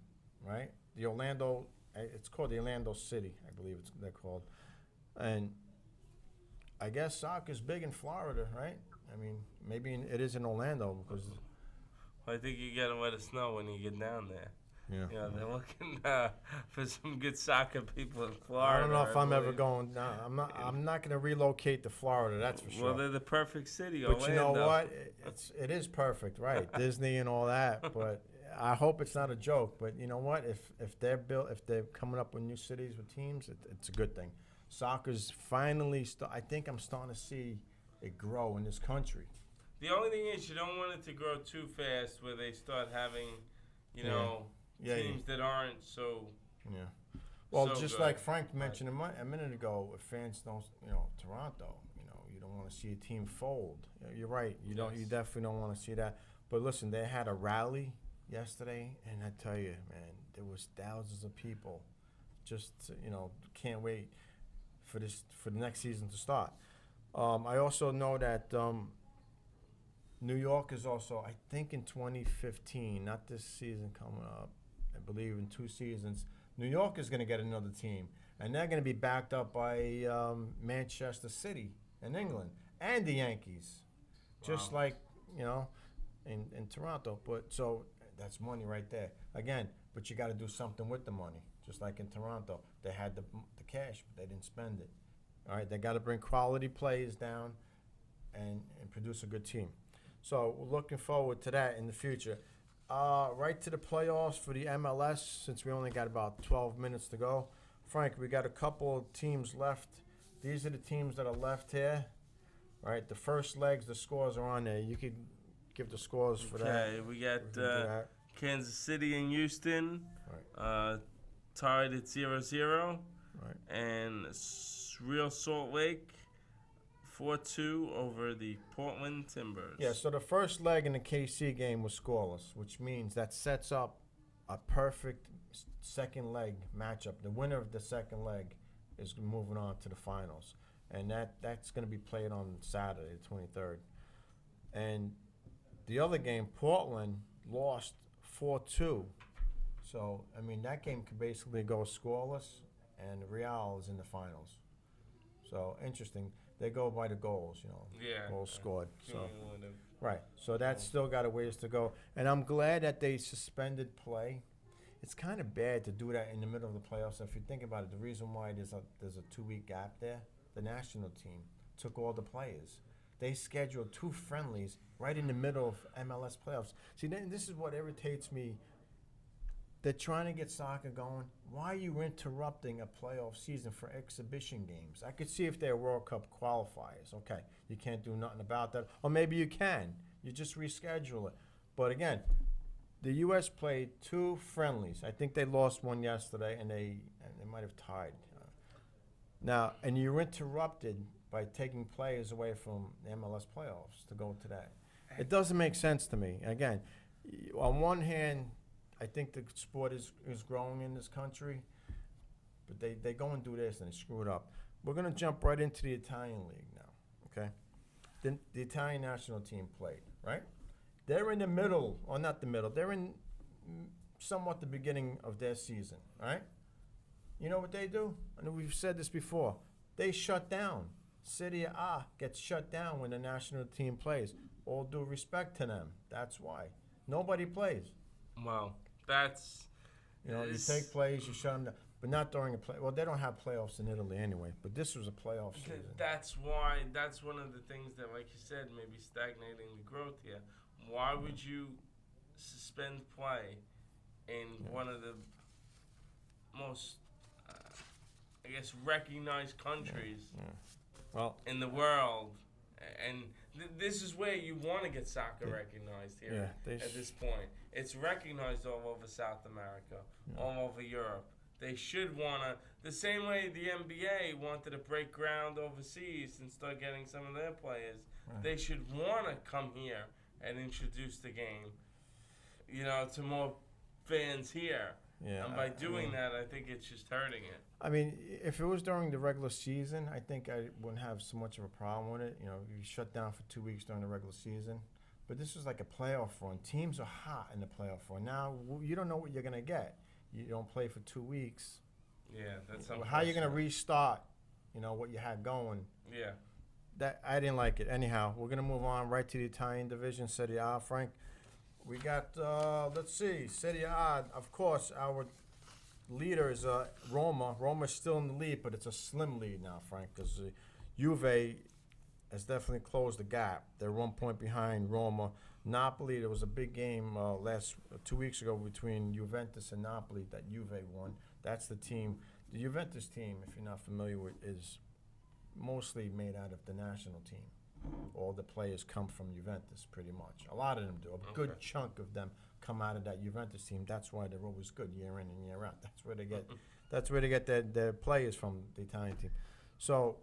right? The Orlando, it's called the Orlando City, I believe they're called, and I guess soccer's big in Florida, right? Maybe it is in Orlando because. I think you gotta let us know when you get down there. Yeah. They're looking for some good soccer people in Florida. I don't know if I'm ever believe. going. No, I'm not going to relocate to Florida. That's for sure. Well, they're the perfect city, but Orlando. you know what? It is perfect, right? Disney and all that. But I hope it's not a joke. But you know what? If they're coming up with new cities with teams, it's a good thing. Soccer's finally. I think I'm starting to see it grow in this country. The only thing is you don't want it to grow too fast where they start having, teams that aren't so. Yeah. Well, so just good. like Frank mentioned a minute ago, if fans don't, Toronto, you don't want to see a team fold. You're right. You definitely don't want to see that. But listen, they had a rally yesterday, and I tell you, man, there was thousands of people. Just can't wait for the next season to start. I also know that New York is also, I think, in 2015, not this season coming up. I believe in 2 seasons, New York is going to get another team, and they're going to be backed up by Manchester City in England and the Yankees, just like in Toronto. But so that's money right there again. But you got to do something with the money, just like in Toronto. They had the cash, but they didn't spend it. All right, they got to bring quality players down and produce a good team. So we're looking forward to that in the future. Right to the playoffs for the MLS, since we only got about 12 minutes to go. Frank, we got a couple of teams left. These are the teams that are left here. All right, the first legs, the scores are on there. You could give the scores for that. Okay, we got do that. Kansas City and Houston tied at 0-0. Right. And Real Salt Lake 4-2 over the Portland Timbers. Yeah, so the first leg in the KC game was scoreless, which means that sets up a perfect second leg matchup. The winner of the second leg is moving on to the finals. And that's going to be played on Saturday, the 23rd. And the other game, Portland lost 4-2. So, that game could basically go scoreless, and Real is in the finals. So, interesting. They go by the goals, goals scored. So, right. So that's still got a ways to go. And I'm glad that they suspended play. It's kind of bad to do that in the middle of the playoffs. If you think about it, the reason why there's a 2-week gap there, the national team took all the players. They scheduled 2 friendlies right in the middle of MLS playoffs. See, this is what irritates me. They're trying to get soccer going why are you interrupting a playoff season for exhibition games? I could see if they're World Cup qualifiers. Okay, you can't do nothing about that. Or maybe you can. You just reschedule it. But again, the U.S. played 2 friendlies. I think they lost one yesterday, and they might have tied. Now, and you're interrupted by taking players away from the MLS playoffs to go to that. It doesn't make sense to me. Again, on one hand, I think the sport is growing in this country, but they go and do this and they screw it up. We're going to jump right into the Italian league now, okay? The Italian national team played, right? They're in the middle, or not the middle, they're in somewhat the beginning of their season, right? You know what they do? I know we've said this before. They shut down. Serie A gets shut down when the national team plays. All due respect to them. That's why. Nobody plays. Well, that's... You know, you take plays, you shut them down. But not during a play. Well, they don't have playoffs in Italy anyway. But this was a playoff season. That's why. That's one of the things that, like you said, maybe stagnating the growth here. Why would you suspend play in one of the most, I guess, recognized countries Well, in the world? And this is where you want to get soccer recognized here at this point. It's recognized all over South America, all over Europe. They should want to, the same way the NBA wanted to break ground overseas and start getting some of their players, they should want to come here and introduce the game, you know, to more fans here. Yeah, And by doing that, I think it's just hurting it. I mean, if it was during the regular season, I think I wouldn't have so much of a problem with it. You know, you shut down for 2 weeks during the regular season. But this was like a playoff run. Teams are hot in the playoff run. Now, you don't know what you're going to get. You don't play for 2 weeks. Yeah, that's How are you going to restart, you know, what you had going? Yeah. That I didn't like it. Anyhow, we're going to move on right to the Italian division, Serie A. Frank, we got, let's see, Serie A. Of course, our leader is Roma. Roma's still in the lead, but it's a slim lead now, Frank, because Juve has definitely closed the gap. They're 1 point behind Roma. Napoli, there was a big game 2 weeks ago between Juventus and Napoli that Juve won. That's the team. The Juventus team, if you're not familiar with, is mostly made out of the national team. All the players come from Juventus, pretty much. A lot of them do. A good chunk of them come out of that Juventus team. That's why they're always good year in and year out. That's where they get. That's where they get their players from, the Italian team. So,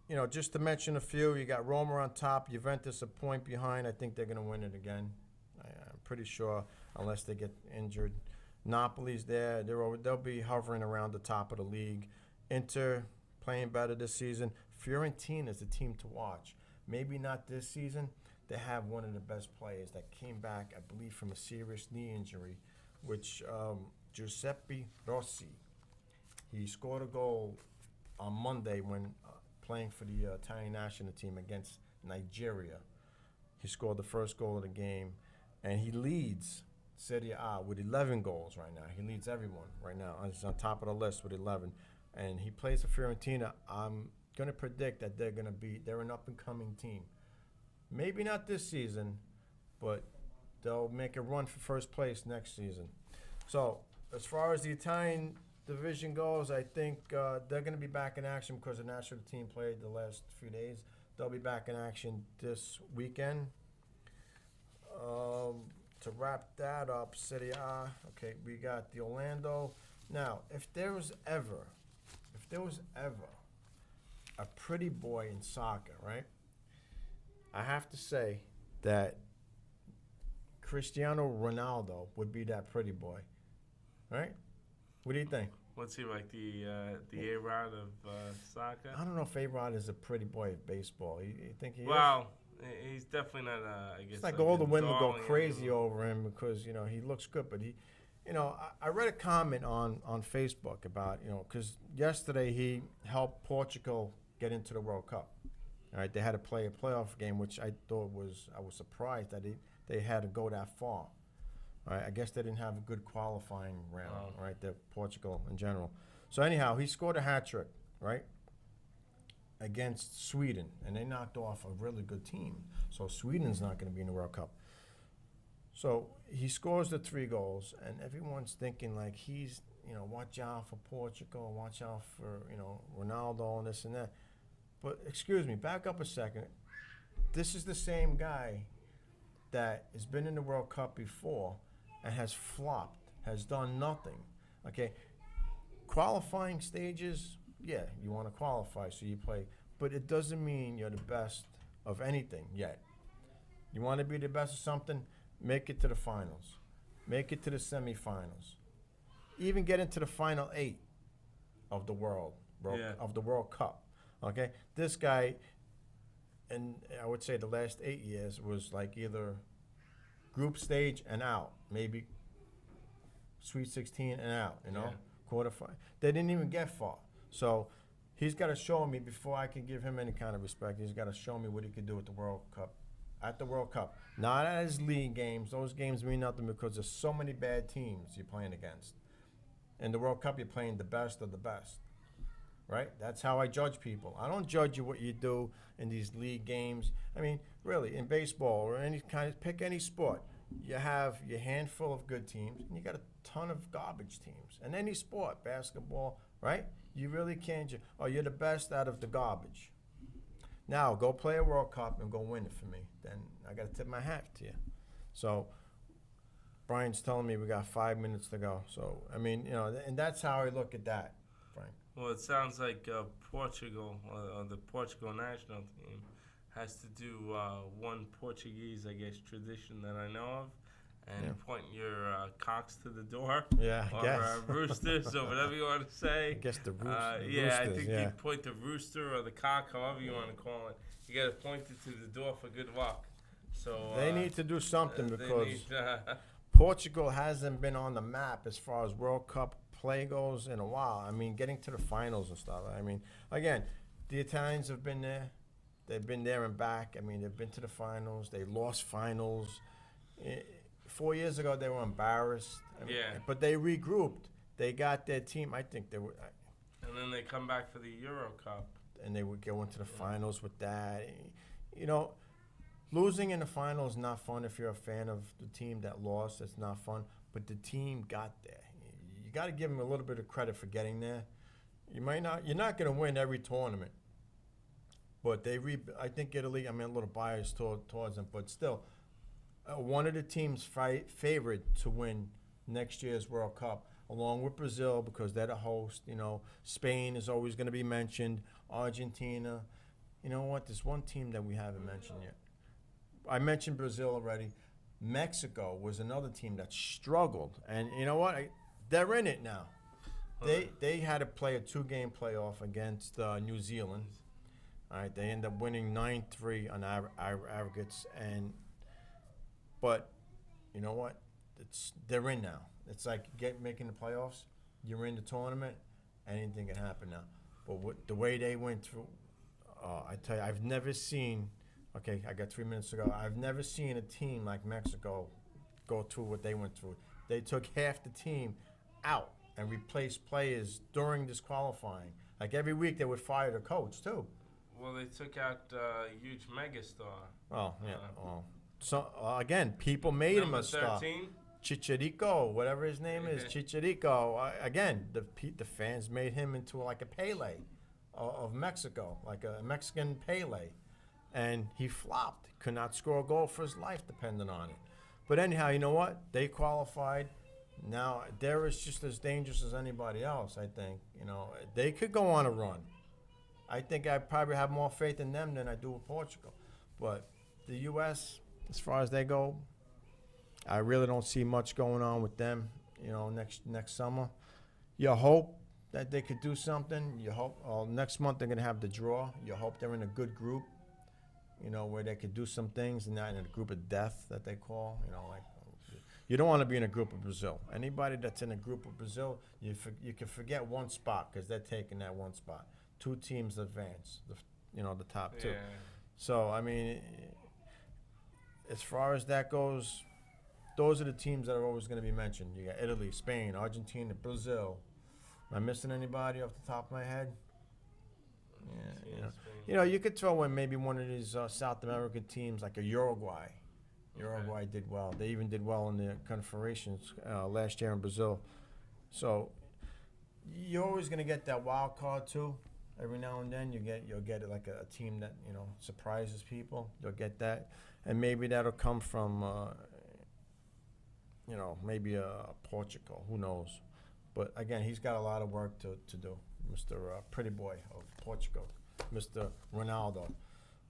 you know, just to mention a few, you got Roma on top, Juventus a point behind. I think they're going to win it again. I'm pretty sure, unless they get injured. Napoli's there. They'll be hovering around the top of the league. Inter playing better this season. Fiorentina is the team to watch. Maybe not this season. They have one of the best players that came back, I believe, from a serious knee injury, which Giuseppe Rossi. He scored a goal on Monday when playing for the Italian national team against Nigeria. He scored the first goal of the game, and he leads Serie A with 11 goals right now. He leads everyone right now. He's on top of the list with 11, and he plays for Fiorentina. I'm going to predict that they're an up-and-coming team. Maybe not this season, but they'll make a run for first place next season. So as far as the Italian division goes, I think they're going to be back in action because the national team played the last few days. They'll be back in action this weekend. To wrap that up, Serie A, okay, we got the Orlando. Now, if there was ever a pretty boy in soccer, right? I have to say that Cristiano Ronaldo would be that pretty boy, right? What do you think? What's he like, the A-Rod of soccer? I don't know if A-Rod is a pretty boy of baseball. You think he is? Well, he's definitely not, I guess. It's like all the women go darling crazy over him because, you know, he looks good. But he, you know, I read a comment on Facebook about, you know, because yesterday he helped Portugal get into the World Cup. All right, they had to play a playoff game, which I was surprised that they had to go that far. All right, I guess they didn't have a good qualifying round, right, Portugal in general. So anyhow, he scored a hat trick, right, against Sweden, and they knocked off a really good team. So Sweden's not going to be in the World Cup. So he scores the 3 goals, and everyone's thinking like he's watch out for Portugal, watch out for, Ronaldo and this and that. But excuse me, back up a second. This is the same guy that has been in the World Cup before and has flopped, has done nothing. Okay, qualifying stages, yeah, you want to qualify, so you play. But it doesn't mean you're the best of anything yet. You want to be the best of something, make it to the finals. Make it to the semifinals. Even get into the final 8 of the World Cup. Okay? This guy, and I would say the last 8 years, was like either group stage and out, maybe Sweet 16 and out, quarterfinal. They didn't even get far. So he's got to show me, before I can give him any kind of respect, he's got to show me what he could do at the World Cup. At the World Cup. Not at his league games. Those games mean nothing because there's so many bad teams you're playing against. In the World Cup, you're playing the best of the best. Right? That's how I judge people. I don't judge you what you do in these league games. I mean, really, in baseball or any kind of, pick any sport. You have your handful of good teams, and you got a ton of garbage teams. In any sport, basketball, right? You really can't. You're the best out of the garbage. Now, go play a World Cup and go win it for me. Then I got to tip my hat to you. So Brian's telling me we got 5 minutes to go. So, I mean, and that's how I look at that, Frank. Well, it sounds like Portugal, or the Portugal national team, has to do one Portuguese, I guess, tradition that I know of, and point your cocks to the door. Yeah, I guess. Or roosters, or whatever you want to say. I guess the roosters. I think you point the rooster or the cock, however you want to call it. You got to point it to the door for good luck. So they need to do something because need, Portugal hasn't been on the map as far as World Cup play goes in a while. I mean, getting to the finals and stuff. I mean, again, the Italians have been there. They've been there and back. I mean, they've been to the finals. They lost finals. 4 years ago, they were embarrassed. I mean, but they regrouped. They got their team. I think they were. And then they come back for the Euro Cup. And they would go into the finals with that. Losing in the finals is not fun if you're a fan of the team that lost. It's not fun. But the team got there. You got to give them a little bit of credit for getting there. You're not going to win every tournament. But I think Italy, I'm a little biased towards them, but still, one of the teams favored to win next year's World Cup, along with Brazil, because they're the host. Spain is always going to be mentioned, Argentina. You know what? There's one team that we haven't mentioned yet. I mentioned Brazil already. Mexico was another team that struggled, and you know what? They're in it now. They had to play a 2-game playoff against New Zealand. All right, they end up winning 9-3 on aggregates, but you know what? They're in now. It's like making the playoffs. You're in the tournament. Anything can happen now. But the way they went through, I tell you, I've never seen. Okay, I got 3 minutes to go. I've never seen a team like Mexico go through what they went through. They took half the team out and replaced players during this qualifying. Like every week, they would fire the coach too. Well, they took out a huge megastar. Oh, yeah. So, again, people made him a star. 13? Chicharito, whatever his name is, Chicharito. Again, the fans made him into like a Pele of Mexico, like a Mexican Pele. And he flopped. Could not score a goal for his life depending on it. But anyhow, you know what? They qualified. Now, they're just as dangerous as anybody else, I think. They could go on a run. I think I probably have more faith in them than I do with Portugal. But the U.S., as far as they go, I really don't see much going on with them, next summer. You hope that they could do something. You hope next month they're going to have the draw. You hope they're in a good group, where they could do some things and not in a group of death that they call, you don't want to be in a group of Brazil. Anybody that's in a group of Brazil, you can forget one spot because they're taking that one spot. 2 teams advance, the top 2. Yeah. So, I mean, as far as that goes, those are the teams that are always going to be mentioned. You got Italy, Spain, Argentina, Brazil. Am I missing anybody off the top of my head? Yeah, you could throw in maybe one of these South American teams like a Uruguay. Uruguay did well. They even did well in the Confederations last year in Brazil. So, you're always gonna get that wild card too. Every now and then you'll get it like a team that surprises people. You'll get that, and maybe that'll come from maybe Portugal. Who knows? But again, he's got a lot of work to do, Mr. Pretty Boy of Portugal, Mr. Ronaldo.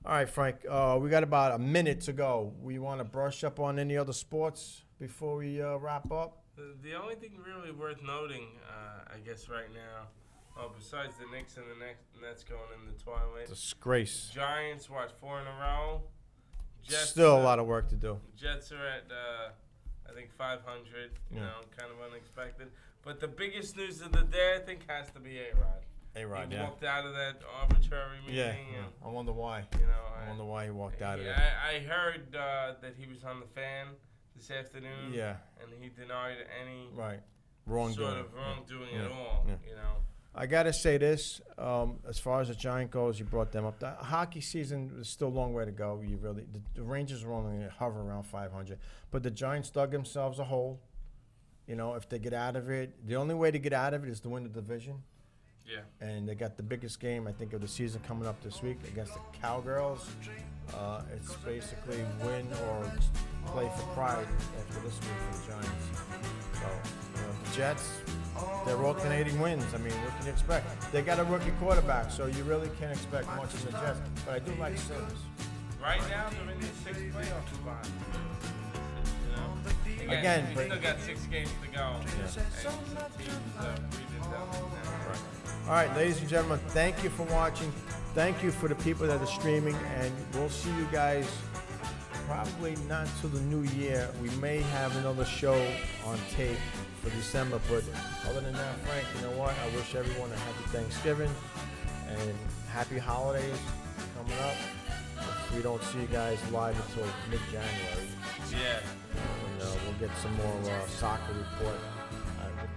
All right, Frank. We got about a minute to go. We want to brush up on any other sports before we wrap up? The only thing really worth noting, I guess, right now, besides the Knicks and the Nets going in the twilight, Disgrace. Giants, 4 in a row. Jets, Still a lot of work to do. Jets are at, I think, 500, kind of unexpected. But the biggest news of the day, I think, has to be A-Rod. A-Rod, He yeah. walked out of that arbitrary meeting. Yeah, And, I wonder why. I wonder why he walked out of there. I heard that he was on the fan this afternoon. Yeah. And he denied any Wrongdoing. sort of wrongdoing at all. Yeah. I gotta say this: as far as the Giant goes, you brought them up. The hockey season is still a long way to go. The Rangers are only hover around 500, but the Giants dug themselves a hole. If they get out of it, the only way to get out of it is to win the division. Yeah. And they got the biggest game, I think, of the season coming up this week against the Cowgirls. It's basically win or play for pride after this week for the Giants. So, the Jets, they're alternating wins. I mean, what can you expect? They got a rookie quarterback, so you really can't expect much from the Jets. But I do like Sims. Right now, they're in the 6th playoff spot. Again, we but still got 6 games to go. And some teams breathing down the neck. all right, ladies and gentlemen, thank you for watching. Thank you for the people that are streaming, and we'll see you guys probably not till the new year. We may have another show on tape for December, but other than that, Frank, you know what? I wish everyone a happy Thanksgiving and happy holidays coming up. If we don't see you guys live until mid-January, Yeah. we'll get some more soccer report.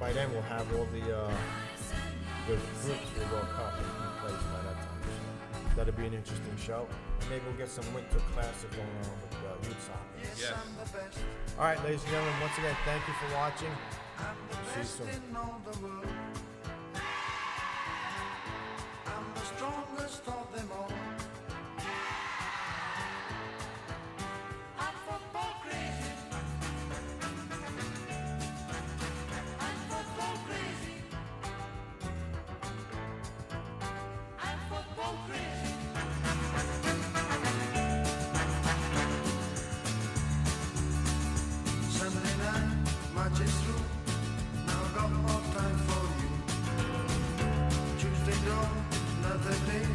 By then, we'll have all the groups for the World Cup in place by that time. So that'll be an interesting show. And maybe we'll get some Winter Classic going on with youth soccer. Yes. All right, ladies and gentlemen, once again, thank you for watching. See you soon. I'm the strongest of them all. I'm football crazy. I'm football crazy. I'm football crazy. Sunday night, matches through. Now got more time for you. Tuesday dawn, another day.